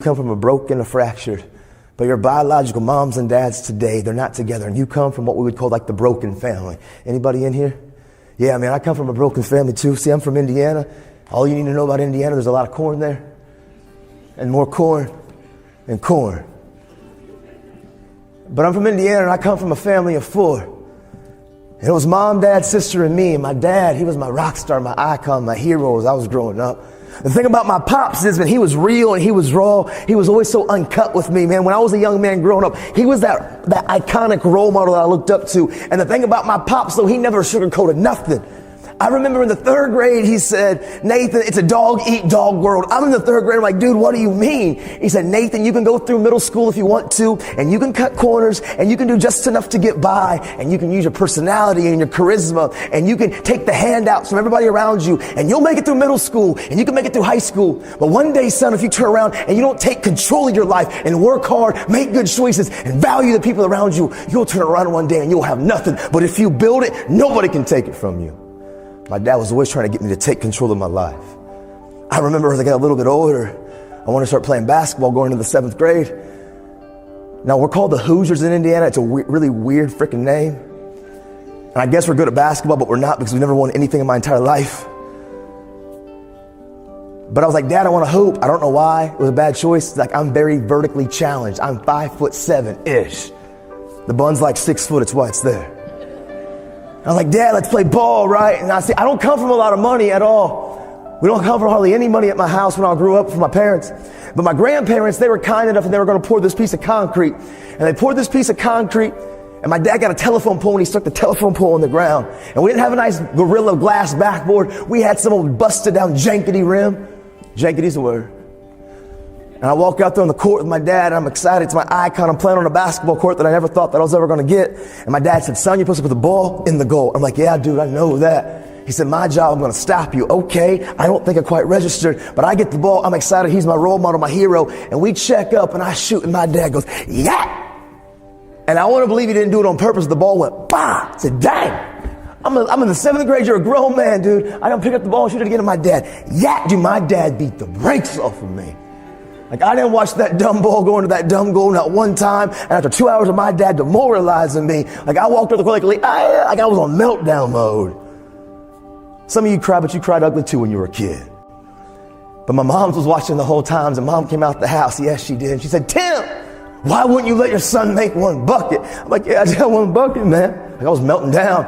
Come from a broken, a fractured, but your biological moms and dads today, they're not together, and you come from what we would call like the broken family. Anybody in here? Yeah, man, I come from a broken family too. See, I'm from Indiana. All you need to know about Indiana, there's a lot of corn there, and more corn, and corn. But I'm from Indiana, and I come from a family of 4. And it was mom, dad, sister, and me. And my dad, he was my rock star, my icon, my hero as I was growing up. The thing about my pops is that he was real and he was raw. He was always so uncut with me, man. When I was a young man growing up, he was that iconic role model that I looked up to. And the thing about my pops, though, he never sugarcoated nothing. I remember in the 3rd grade, he said, Nathan, it's a dog-eat-dog world. I'm in the 3rd grade. I'm like, dude, what do you mean? He said, Nathan, you can go through middle school if you want to, and you can cut corners, and you can do just enough to get by, and you can use your personality and your charisma, and you can take the handouts from everybody around you, and you'll make it through middle school, and you can make it through high school. But one day, son, if you turn around and you don't take control of your life and work hard, make good choices, and value the people around you, you'll turn around one day and you'll have nothing. But if you build it, nobody can take it from you. My dad was always trying to get me to take control of my life. I remember as I got a little bit older, I wanted to start playing basketball going into the 7th grade. Now, we're called the Hoosiers in Indiana. It's a really weird freaking name. And I guess we're good at basketball, but we're not because we never won anything in my entire life. But I was like, Dad, I want to hoop. I don't know why. It was a bad choice. It's like, I'm very vertically challenged. I'm 5'7"-ish. The bun's like 6 foot. It's why it's there. I was like, Dad, let's play ball, right? And I said, I don't come from a lot of money at all. We don't come from hardly any money at my house when I grew up from my parents. But my grandparents, they were kind enough and they were going to pour this piece of concrete. And they poured this piece of concrete, and my dad got a telephone pole and he stuck the telephone pole on the ground. And we didn't have a nice Gorilla Glass backboard. We had some old busted down jankety rim. Jankety's the word. And I walk out there on the court with my dad, and I'm excited. It's my icon. I'm playing on a basketball court that I never thought that I was ever going to get. And my dad said, son, you're supposed to put the ball in the goal. I'm like, yeah, dude, I know that. He said, my job, I'm going to stop you. Okay, I don't think I quite registered, but I get the ball. I'm excited. He's my role model, my hero. And we check up, and I shoot, and my dad goes, yeah. And I want to believe he didn't do it on purpose. The ball went, bah. I said, dang. I'm in the 7th grade. You're a grown man, dude. I don't pick up the ball and shoot it again. And my dad, yeah, dude, my dad beat the brakes off of me. Like, I didn't watch that dumb ball go into that dumb goal not one time. And after 2 hours of my dad demoralizing me, like I walked up the court like I was on meltdown mode. Some of you cried, but you cried ugly too when you were a kid. But my mom was watching the whole time, and mom came out the house. Yes, she did. And she said, Tim, why wouldn't you let your son make 1 bucket? I'm like, yeah, I just had 1 bucket, man. Like I was melting down.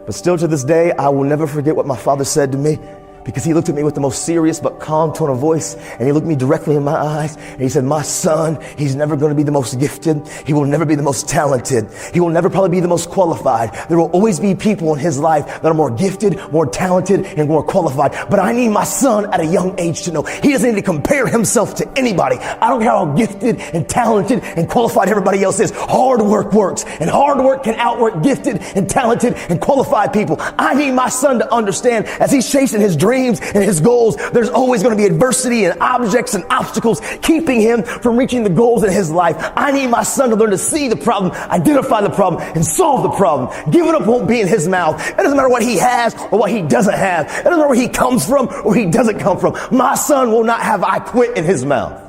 But still to this day, I will never forget what my father said to me. Because he looked at me with the most serious but calm tone of voice, and he looked me directly in my eyes, and he said, my son, he's never going to be the most gifted. He will never be the most talented. He will never probably be the most qualified. There will always be people in his life that are more gifted, more talented, and more qualified. But I need my son at a young age to know he doesn't need to compare himself to anybody. I don't care how gifted and talented and qualified everybody else is. Hard work works, and hard work can outwork gifted and talented and qualified people. I need my son to understand as he's chasing his dreams and his goals, there's always going to be adversity and objects and obstacles keeping him from reaching the goals in his life. I need my son to learn to see the problem, identify the problem, and solve the problem. Giving up won't be in his mouth. It doesn't matter what he has or what he doesn't have. It doesn't matter where he comes from or where he doesn't come from. My son will not have I quit in his mouth.